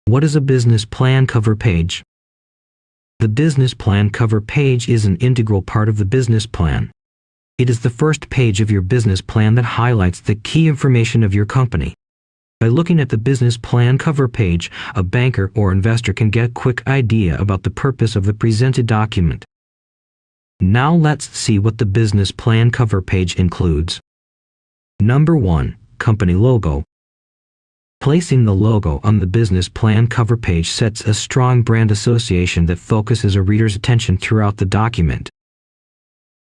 What is a business plan cover page? The business plan cover page is an integral part of the business plan. It is the first page of your business plan that highlights the key information of your company. By looking at the business plan cover page, a banker or investor can get a quick idea about the purpose of the presented document. Now let's see what the business plan cover page includes. Number 1. Company logo. Placing the logo on the business plan cover page sets a strong brand association that focuses a reader's attention throughout the document.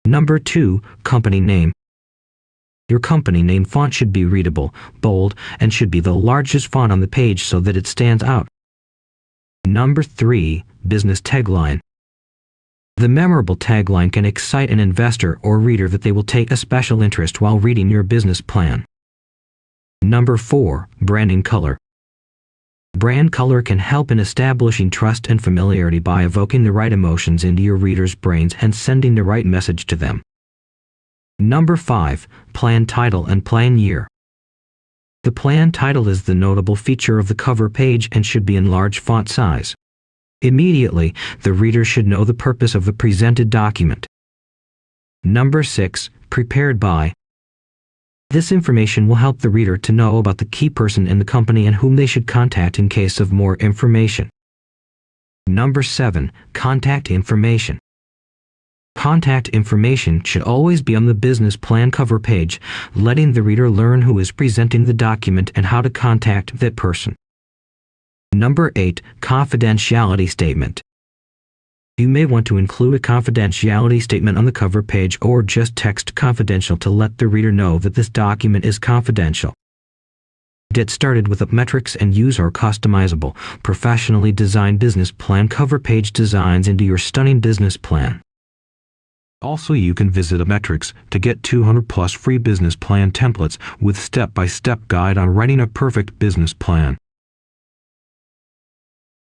Number 2. Company name. Your company name font should be readable, bold, and should be the largest font on the page so that it stands out. Number 3. Business tagline. The memorable tagline can excite an investor or reader that they will take a special interest while reading your business plan. Number 4. Branding color. Brand color can help in establishing trust and familiarity by evoking the right emotions into your readers' brains and sending the right message to them. Number 5. Plan title and plan year. The plan title is the notable feature of the cover page and should be in large font size. Immediately, the reader should know the purpose of the presented document. Number 6. Prepared by. This information will help the reader to know about the key person in the company and whom they should contact in case of more information. Number 7. Contact information. Contact information should always be on the business plan cover page, letting the reader learn who is presenting the document and how to contact that person. Number 8. Confidentiality Statement. You may want to include a confidentiality statement on the cover page or just text confidential to let the reader know that this document is confidential. Get started with Upmetrics and use our customizable, professionally designed business plan cover page designs into your stunning business plan. Also, you can visit Upmetrics to get 200+ free business plan templates with step-by-step guide on writing a perfect business plan.